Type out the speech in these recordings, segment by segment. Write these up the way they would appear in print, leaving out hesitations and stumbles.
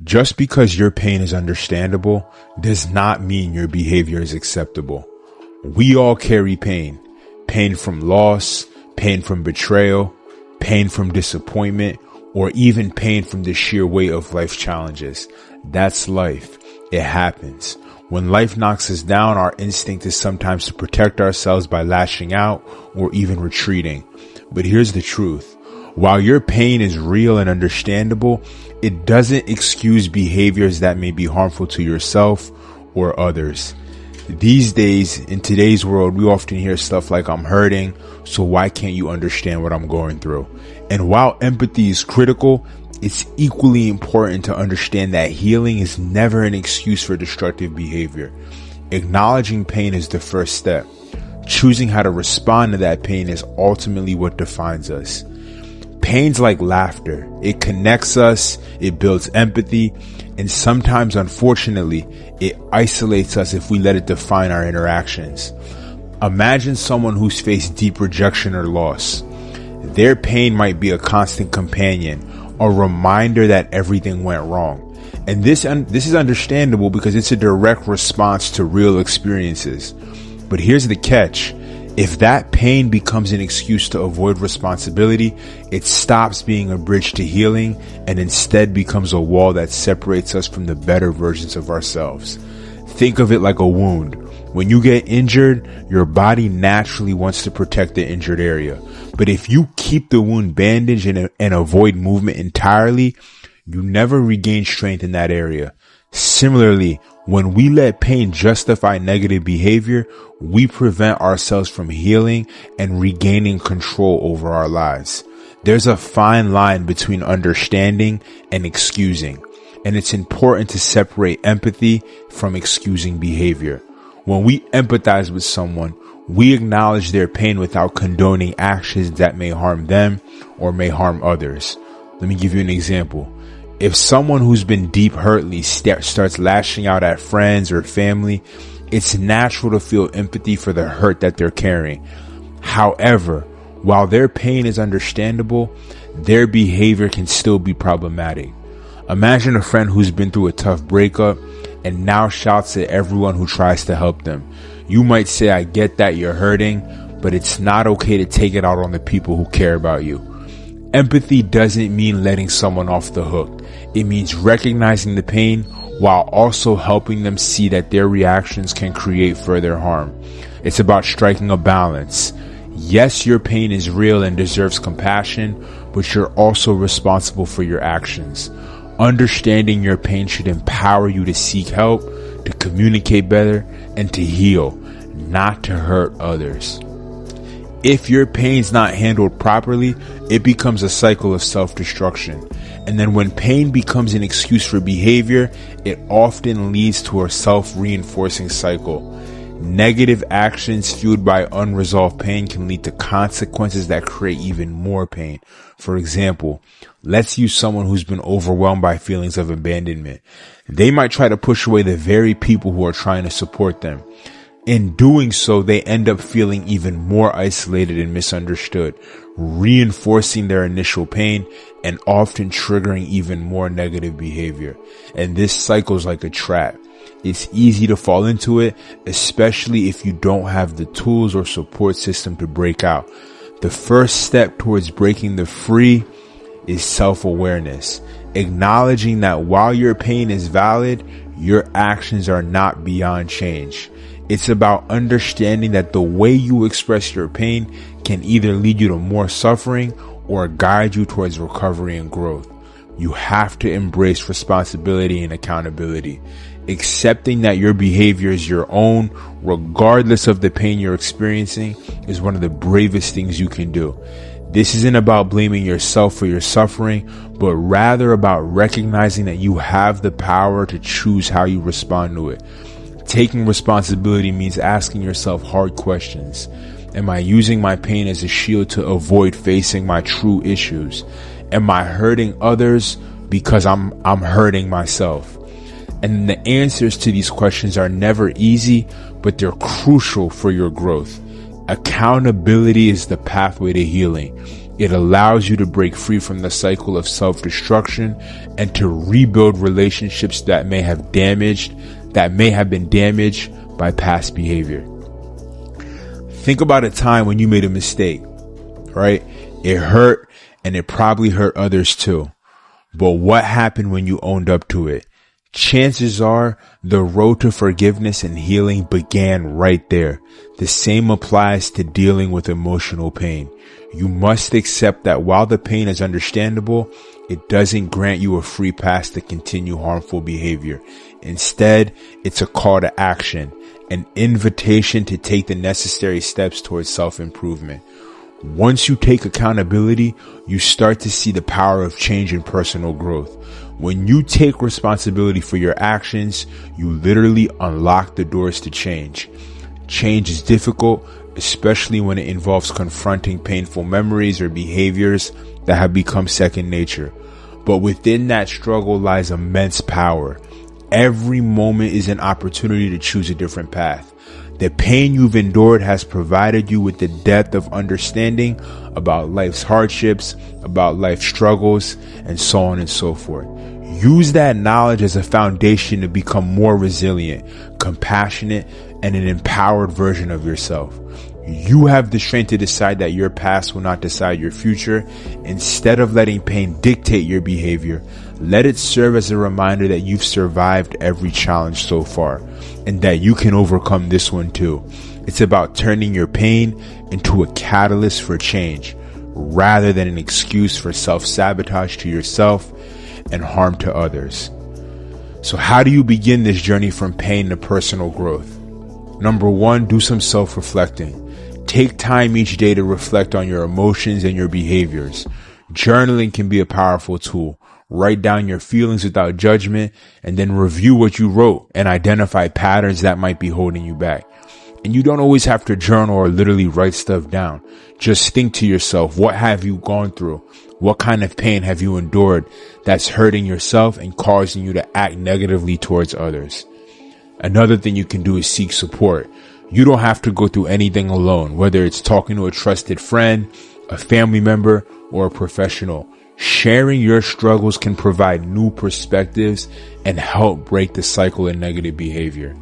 Just because your pain is understandable does not mean your behavior is acceptable. We all carry pain. Pain from loss, pain from betrayal, pain from disappointment, or even pain from the sheer weight of life's challenges. That's life. It happens. When life knocks us down, our instinct is sometimes to protect ourselves by lashing out or even retreating. But here's the truth. While your pain is real and understandable, it doesn't excuse behaviors that may be harmful to yourself or others. These days, in today's world, we often hear stuff like, I'm hurting, so why can't you understand what I'm going through? And while empathy is critical, it's equally important to understand that healing is never an excuse for destructive behavior. Acknowledging pain is the first step. Choosing how to respond to that pain is ultimately what defines us. Pain's like laughter. It connects us, it builds empathy, and sometimes, unfortunately, it isolates us if we let it define our interactions. Imagine someone who's faced deep rejection or loss. Their pain might be a constant companion, a reminder that everything went wrong. And this is understandable because it's a direct response to real experiences. But here's the catch. If that pain becomes an excuse to avoid responsibility, it stops being a bridge to healing and instead becomes a wall that separates us from the better versions of ourselves. Think of it like a wound. When you get injured, your body naturally wants to protect the injured area. But if you keep the wound bandaged and avoid movement entirely, you never regain strength in that area. Similarly, when we let pain justify negative behavior, we prevent ourselves from healing and regaining control over our lives. There's a fine line between understanding and excusing, and it's important to separate empathy from excusing behavior. When we empathize with someone, we acknowledge their pain without condoning actions that may harm them or may harm others. Let me give you an example. If someone who's been deep hurtly starts lashing out at friends or family, it's natural to feel empathy for the hurt that they're carrying. However, while their pain is understandable, their behavior can still be problematic. Imagine a friend who's been through a tough breakup and now shouts at everyone who tries to help them. You might say, I get that you're hurting, but it's not okay to take it out on the people who care about you. Empathy doesn't mean letting someone off the hook. It means recognizing the pain while also helping them see that their reactions can create further harm. It's about striking a balance. Yes, your pain is real and deserves compassion, but you're also responsible for your actions. Understanding your pain should empower you to seek help, to communicate better, and to heal, not to hurt others. If your pain's not handled properly, it becomes a cycle of self-destruction. And then when pain becomes an excuse for behavior, it often leads to a self-reinforcing cycle. Negative actions fueled by unresolved pain can lead to consequences that create even more pain. For example, let's use someone who's been overwhelmed by feelings of abandonment. They might try to push away the very people who are trying to support them. In doing so, they end up feeling even more isolated and misunderstood, reinforcing their initial pain and often triggering even more negative behavior. And this cycle's like a trap. It's easy to fall into it, especially if you don't have the tools or support system to break out. The first step towards breaking the free is self-awareness, acknowledging that while your pain is valid, your actions are not beyond change. It's about understanding that the way you express your pain can either lead you to more suffering or guide you towards recovery and growth. You have to embrace responsibility and accountability. Accepting that your behavior is your own, regardless of the pain you're experiencing, is one of the bravest things you can do. This isn't about blaming yourself for your suffering, but rather about recognizing that you have the power to choose how you respond to it. Taking responsibility means asking yourself hard questions. Am I using my pain as a shield to avoid facing my true issues? Am I hurting others because I'm hurting myself? And the answers to these questions are never easy, but they're crucial for your growth. Accountability is the pathway to healing. It allows you to break free from the cycle of self-destruction and to rebuild relationships that may have been damaged by past behavior. Think about a time when you made a mistake, right? It hurt, and it probably hurt others too. But what happened when you owned up to it? Chances are the road to forgiveness and healing began right there. The same applies to dealing with emotional pain. You must accept that while the pain is understandable, it doesn't grant you a free pass to continue harmful behavior. Instead, it's a call to action, an invitation to take the necessary steps towards self-improvement. Once you take accountability, you start to see the power of change and personal growth. When you take responsibility for your actions, you literally unlock the doors to change. Change is difficult, especially when it involves confronting painful memories or behaviors that have become second nature. But within that struggle lies immense power. Every moment is an opportunity to choose a different path. The pain you've endured has provided you with the depth of understanding about life's hardships, about life's struggles, and so on and so forth. Use that knowledge as a foundation to become more resilient, compassionate, and an empowered version of yourself. You have the strength to decide that your past will not decide your future. Instead of letting pain dictate your behavior, let it serve as a reminder that you've survived every challenge so far and that you can overcome this one too. It's about turning your pain into a catalyst for change rather than an excuse for self-sabotage to yourself and harm to others. So how do you begin this journey from pain to personal growth? Number one, do some self-reflecting. Take time each day to reflect on your emotions and your behaviors. Journaling can be a powerful tool. Write down your feelings without judgment and then review what you wrote and identify patterns that might be holding you back. And you don't always have to journal or literally write stuff down. Just think to yourself, what have you gone through? What kind of pain have you endured that's hurting yourself and causing you to act negatively towards others? Another thing you can do is seek support. You don't have to go through anything alone, whether it's talking to a trusted friend, a family member, or a professional. Sharing your struggles can provide new perspectives and help break the cycle of negative behavior.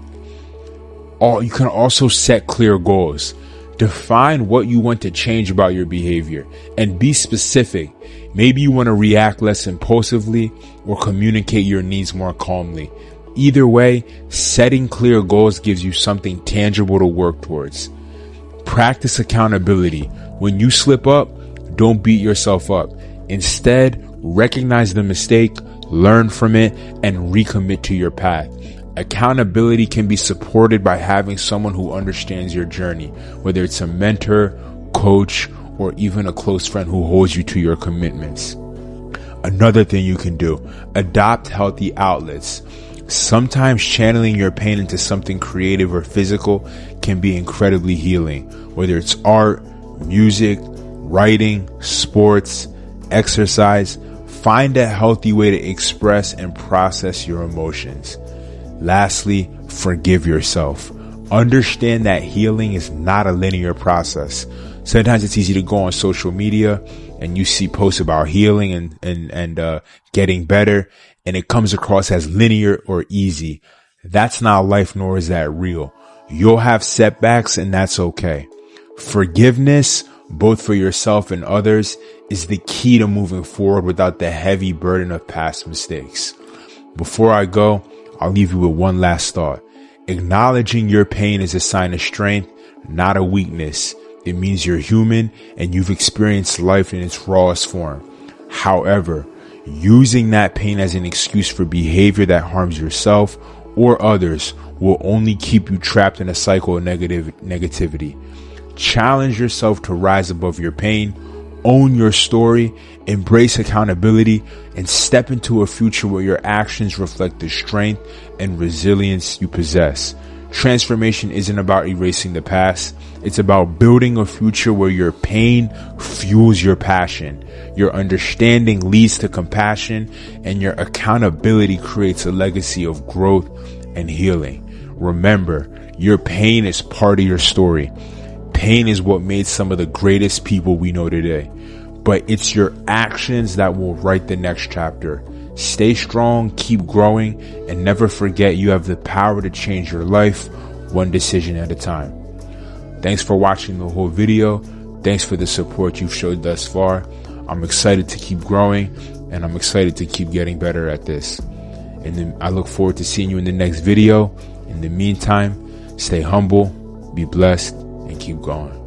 You can also set clear goals. Define what you want to change about your behavior and be specific. Maybe you want to react less impulsively or communicate your needs more calmly. Either way, setting clear goals gives you something tangible to work towards. Practice accountability. When you slip up, don't beat yourself up. Instead, recognize the mistake, learn from it, and recommit to your path. Accountability can be supported by having someone who understands your journey, whether it's a mentor, coach, or even a close friend who holds you to your commitments. Another thing you can do, adopt healthy outlets. Sometimes channeling your pain into something creative or physical can be incredibly healing, whether it's art, music, writing, sports, exercise. Find a healthy way to express and process your emotions. Lastly, forgive yourself. Understand that healing is not a linear process. Sometimes it's easy to go on social media and you see posts about healing and getting better, and it comes across as linear or easy. That's not life, nor is that real. You'll have setbacks, and that's okay. Forgiveness, both for yourself and others, is the key to moving forward without the heavy burden of past mistakes. Before I go, I'll leave you with one last thought. Acknowledging your pain is a sign of strength, not a weakness. It means you're human and you've experienced life in its rawest form. However, using that pain as an excuse for behavior that harms yourself or others will only keep you trapped in a cycle of negativity. Challenge yourself to rise above your pain, own your story, embrace accountability, and step into a future where your actions reflect the strength and resilience you possess. Transformation isn't about erasing the past. It's about building a future where your pain fuels your passion, your understanding leads to compassion, and your accountability creates a legacy of growth and healing. Remember, your pain is part of your story. Pain is what made some of the greatest people we know today. but it's your actions that will write the next chapter. Stay strong, keep growing, and never forget you have the power to change your life one decision at a time. Thanks for watching the whole video. Thanks for the support you've showed thus far. I'm excited to keep growing, and I'm excited to keep getting better at this. And then I look forward to seeing you in the next video. In the meantime, stay humble, be blessed, and keep going.